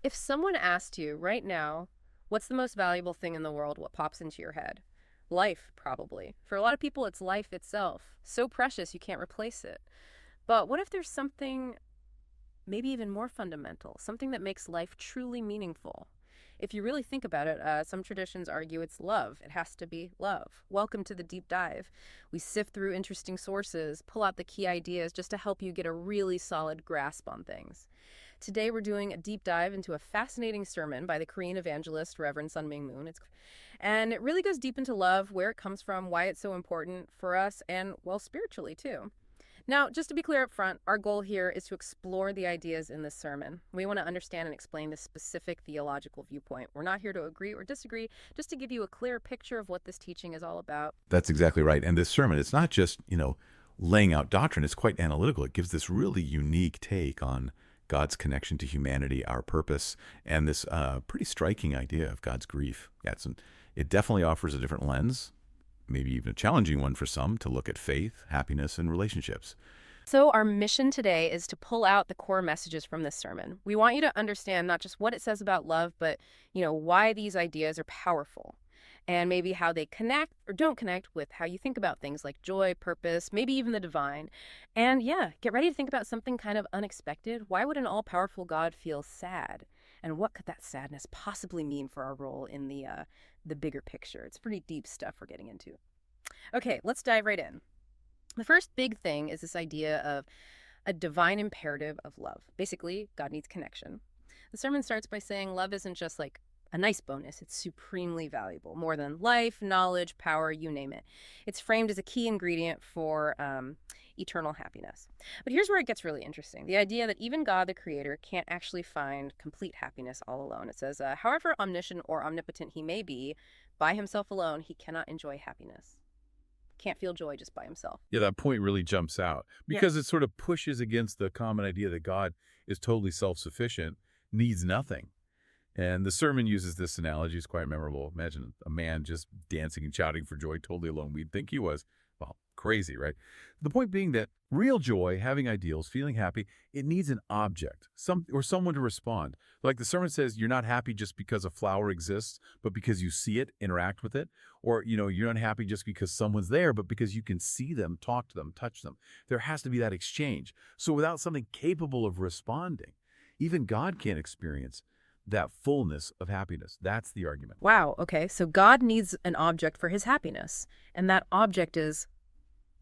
If someone asked you right now, what's the most valuable thing in the world, what pops into your head? Life, probably. For a lot of people, it's life itself. So precious, you can't replace it. But what if there's something maybe even more fundamental, something that makes life truly meaningful? If you really think about it, some traditions argue it's love. It has to be love. Welcome to the deep dive. We sift through interesting sources, pull out the key ideas just to help you get a really solid grasp on things. Today, we're doing a deep dive into a fascinating sermon by the Korean evangelist Reverend Sun Myung. And it really goes deep into love, where it comes from, why it's so important for us, and, well, spiritually, too. Now, just to be clear up front, our goal here is to explore the ideas in this sermon. We want to understand and explain this specific theological viewpoint. We're not here to agree or disagree, just to give you a clear picture of what this teaching is all about. That's exactly right. And this sermon, it's not just, laying out doctrine. It's quite analytical. It gives this really unique take on God's connection to humanity, our purpose, and this pretty striking idea of God's grief. It definitely offers a different lens, maybe even a challenging one for some, to look at faith, happiness, and relationships. So, our mission today is to pull out the core messages from this sermon. We want you to understand not just what it says about love, but, why these ideas are powerful and maybe how they connect or don't connect with how you think about things like joy, purpose, maybe even the divine. And yeah, get ready to think about something kind of unexpected. Why would an all-powerful God feel sad? And what could that sadness possibly mean for our role in the bigger picture? It's pretty deep stuff we're getting into. Okay, let's dive right in. The first big thing is this idea of a divine imperative of love. Basically, God needs connection. The sermon starts by saying love isn't just like a nice bonus, it's supremely valuable, more than life, knowledge, power, you name it. It's framed as a key ingredient for eternal happiness. But here's where it gets really interesting. The idea that even God, the creator, can't actually find complete happiness all alone. It says, however omniscient or omnipotent he may be, by himself alone, he cannot enjoy happiness. Can't feel joy just by himself. Yeah, that point really jumps out Yeah. because it sort of pushes against the common idea that God is totally self-sufficient, needs nothing. And the sermon uses this analogy. It's quite memorable. Imagine a man just dancing and shouting for joy totally alone. We'd think he was, well, crazy, right? The point being that real joy, having ideals, feeling happy, it needs an object, someone to respond. Like the sermon says, you're not happy just because a flower exists, but because you see it, interact with it. Or, you're not happy just because someone's there, but because you can see them, talk to them, touch them. There has to be that exchange. So without something capable of responding, even God can't experience that fullness of happiness. That's the argument. Wow, okay. So God needs an object for his happiness, and that object is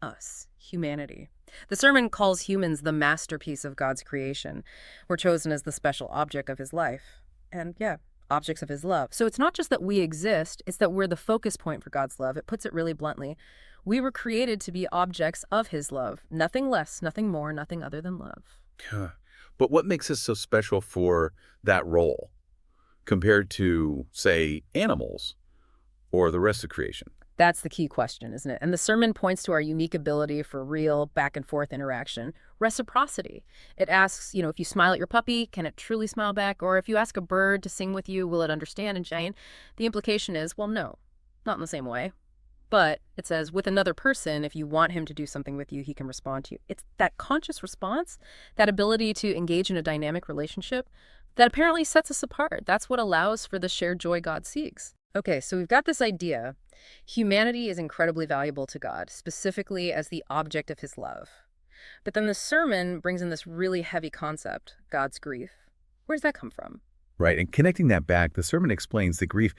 us, humanity. The sermon calls humans the masterpiece of God's creation. We're chosen as the special object of his life. And yeah, objects of his love. So it's not just that we exist, it's that we're the focus point for God's love. It puts it really bluntly. We were created to be objects of his love. Nothing less, nothing more, nothing other than love. But what makes us so special for that role compared to, say, animals or the rest of creation? That's the key question, isn't it? And the sermon points to our unique ability for real back and forth interaction, reciprocity. It asks, if you smile at your puppy, can it truly smile back? Or if you ask a bird to sing with you, will it understand? And Jane, the implication is, well, no, not in the same way. But it says with another person, if you want him to do something with you, he can respond to you. It's that conscious response, that ability to engage in a dynamic relationship that apparently sets us apart. That's what allows for the shared joy God seeks. Okay, so we've got this idea. Humanity is incredibly valuable to God, specifically as the object of his love. But then the sermon brings in this really heavy concept, God's grief. Where does that come from? Right. And connecting that back, the sermon explains that grief,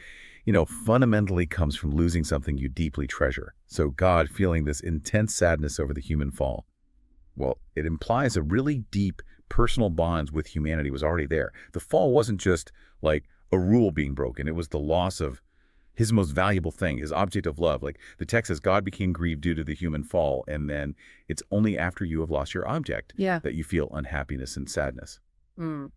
fundamentally comes from losing something you deeply treasure. So God feeling this intense sadness over the human fall. Well, it implies a really deep personal bonds with humanity was already there. The fall wasn't just like a rule being broken. It was the loss of his most valuable thing, his object of love. Like the text says, God became grieved due to the human fall. And then it's only after you have lost your object Yeah. that you feel unhappiness and sadness. Mm.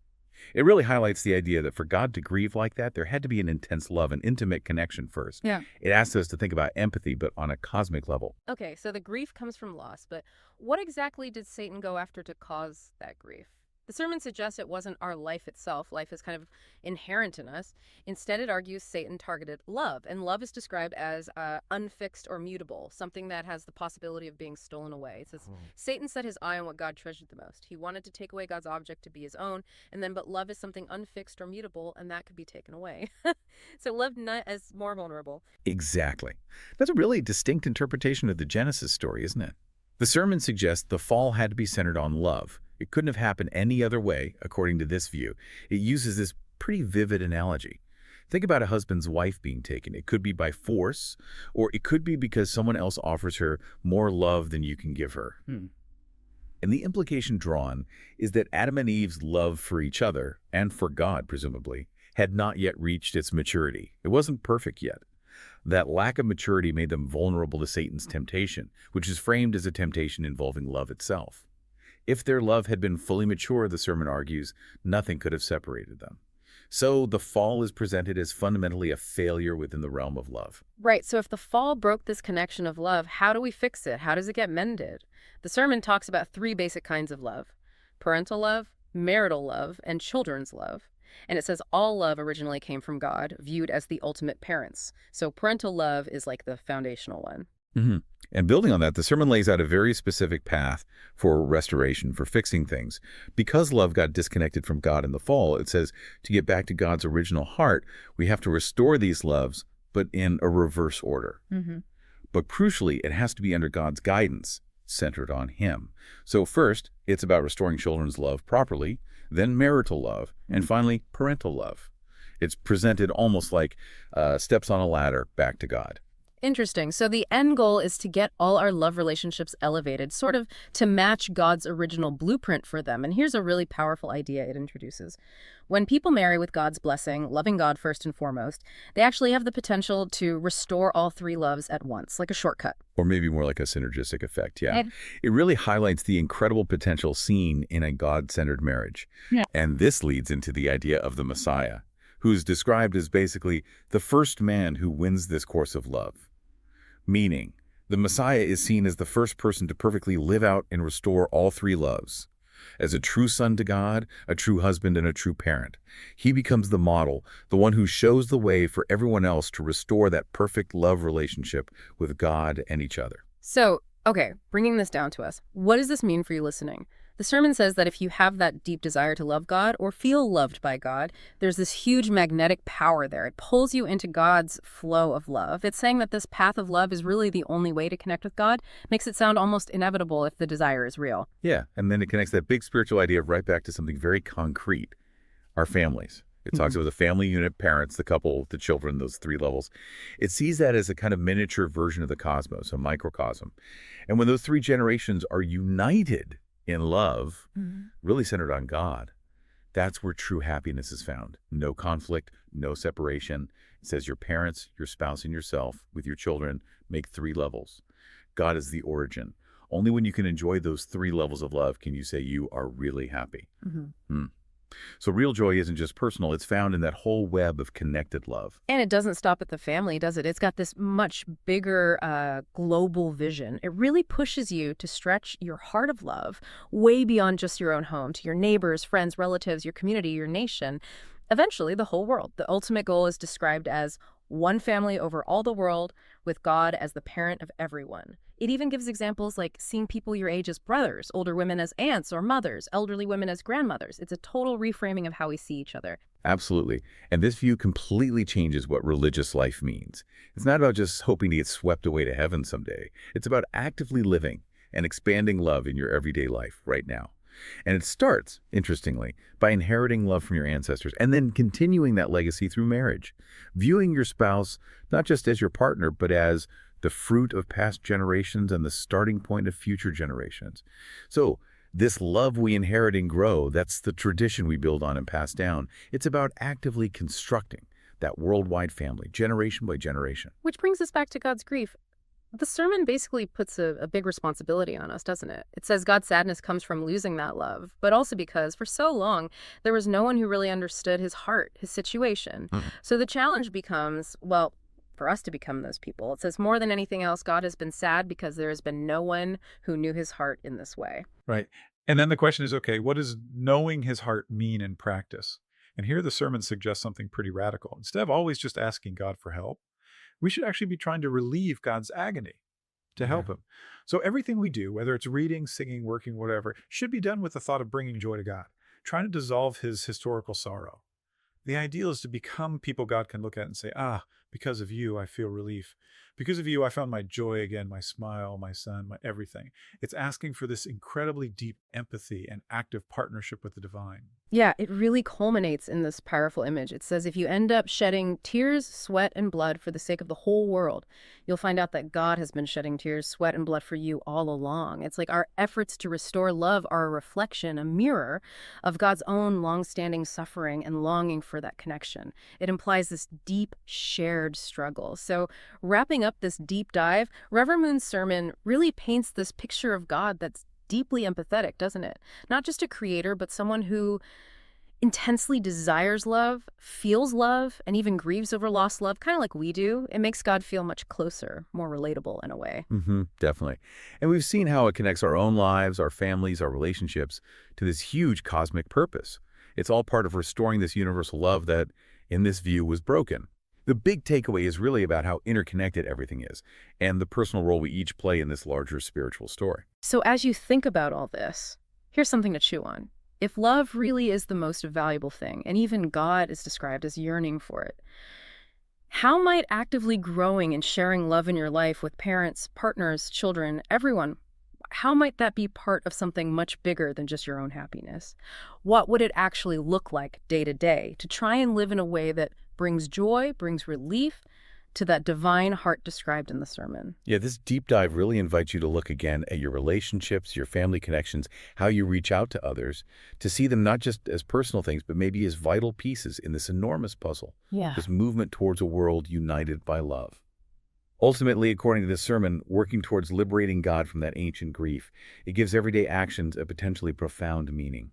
It really highlights the idea that for God to grieve like that, there had to be an intense love, an intimate connection first. Yeah. It asks us to think about empathy, but on a cosmic level. Okay, so the grief comes from loss, but what exactly did Satan go after to cause that grief? The sermon suggests it wasn't our life itself. Life is kind of inherent in us. Instead, it argues Satan targeted love, and love is described as unfixed or mutable, something that has the possibility of being stolen away. It says Satan set his eye on what God treasured the most. He wanted to take away God's object to be his own, and then but love is something unfixed or mutable, and that could be taken away. So love not as more vulnerable. Exactly. That's a really distinct interpretation of the Genesis story, isn't it? The sermon suggests the fall had to be centered on love. It couldn't have happened any other way, according to this view. It uses this pretty vivid analogy. Think about a husband's wife being taken. It could be by force, or it could be because someone else offers her more love than you can give her. And the implication drawn is that Adam and Eve's love for each other, and for God, presumably, had not yet reached its maturity. It wasn't perfect yet. That lack of maturity made them vulnerable to Satan's temptation, which is framed as a temptation involving love itself. If their love had been fully mature, the sermon argues, nothing could have separated them. So the fall is presented as fundamentally a failure within the realm of love. Right, so if the fall broke this connection of love, how do we fix it? How does it get mended? The sermon talks about three basic kinds of love: parental love, marital love, and children's love. And it says all love originally came from God, viewed as the ultimate parents. So parental love is like the foundational one. And building on that, the sermon lays out a very specific path for restoration, for fixing things. Because love got disconnected from God in the fall, it says to get back to God's original heart, we have to restore these loves, but in a reverse order. But crucially, it has to be under God's guidance, centered on Him. So first, it's about restoring children's love properly, then marital love, and finally, parental love. It's presented almost like steps on a ladder back to God. Interesting. So the end goal is to get all our love relationships elevated, sort of to match God's original blueprint for them. And here's a really powerful idea it introduces. When people marry with God's blessing, loving God first and foremost, they actually have the potential to restore all three loves at once, like a shortcut. Or maybe more like a synergistic effect, yeah. It really highlights the incredible potential seen in a God-centered marriage. And this leads into the idea of the Messiah, who's described as basically the first man who wins this course of love. Meaning, the Messiah is seen as the first person to perfectly live out and restore all three loves. As a true son to God, a true husband, and a true parent, he becomes the model, the one who shows the way for everyone else to restore that perfect love relationship with God and each other. So, okay, bringing this down to us, what does this mean for you listening? The sermon says that if you have that deep desire to love God or feel loved by God, there's this huge magnetic power there. It pulls you into God's flow of love. It's saying that this path of love is really the only way to connect with God. Makes it sound almost inevitable if the desire is real. Yeah, and then it connects that big spiritual idea right back to something very concrete, our families. It talks about the family unit, parents, the couple, the children, those three levels. It sees that as a kind of miniature version of the cosmos, a microcosm. And when those three generations are united in love, really centered on God, that's where true happiness is found. No conflict, no separation. It says your parents, your spouse, and yourself with your children make three levels. God is the origin. Only when you can enjoy those three levels of love can you say you are really happy. So real joy isn't just personal. It's found in that whole web of connected love. And it doesn't stop at the family, does it? It's got this much bigger global vision. It really pushes you to stretch your heart of love way beyond just your own home, to your neighbors, friends, relatives, your community, your nation, eventually the whole world. The ultimate goal is described as one family over all the world, with God as the parent of everyone. It even gives examples like seeing people your age as brothers, older women as aunts or mothers, elderly women as grandmothers. It's a total reframing of how we see each other. Absolutely. And this view completely changes what religious life means. It's not about just hoping to get swept away to heaven someday. It's about actively living and expanding love in your everyday life right now. And it starts, interestingly, by inheriting love from your ancestors and then continuing that legacy through marriage, viewing your spouse not just as your partner, but as the fruit of past generations and the starting point of future generations. So this love we inherit and grow, that's the tradition we build on and pass down. It's about actively constructing that worldwide family, generation by generation. Which brings us back to God's grief. The sermon basically puts a big responsibility on us, doesn't it? It says God's sadness comes from losing that love, but also because for so long, there was no one who really understood his heart, his situation. So the challenge becomes, well, for us to become those people. It says more than anything else, God has been sad because there has been no one who knew his heart in this way. Right. And then the question is, okay, what does knowing his heart mean in practice? And here the sermon suggests something pretty radical. Instead of always just asking God for help, we should actually be trying to relieve God's agony to Yeah. help him. So everything we do, whether it's reading, singing, working, whatever, should be done with the thought of bringing joy to God, trying to dissolve his historical sorrow. The ideal is to become people God can look at and say, ah, because of you, I feel relief. Because of you, I found my joy again, my smile, my sun, my everything. It's asking for this incredibly deep empathy and active partnership with the divine. Yeah, it really culminates in this powerful image. It says if you end up shedding tears, sweat, and blood for the sake of the whole world, you'll find out that God has been shedding tears, sweat, and blood for you all along. It's like our efforts to restore love are a reflection, a mirror of God's own longstanding suffering and longing for that connection. It implies this deep shared struggle. So, wrapping up this deep dive, Reverend Moon's sermon really paints this picture of God that's deeply empathetic, doesn't it? Not just a creator, but someone who intensely desires love, feels love, and even grieves over lost love, kind of like we do. It makes God feel much closer, more relatable in a way. Definitely. And we've seen how it connects our own lives, our families, our relationships to this huge cosmic purpose. It's all part of restoring this universal love that, in this view, was broken. The big takeaway is really about how interconnected everything is and the personal role we each play in this larger spiritual story. So as you think about all this, here's something to chew on. If love really is the most valuable thing, and even God is described as yearning for it, how might actively growing and sharing love in your life with parents, partners, children, everyone, how might that be part of something much bigger than just your own happiness? What would it actually look like day to day to try and live in a way that brings joy, brings relief to that divine heart described in the sermon? Yeah, this deep dive really invites you to look again at your relationships, your family connections, how you reach out to others, to see them not just as personal things, but maybe as vital pieces in this enormous puzzle, Yeah. this movement towards a world united by love. Ultimately, according to this sermon, working towards liberating God from that ancient grief, it gives everyday actions a potentially profound meaning.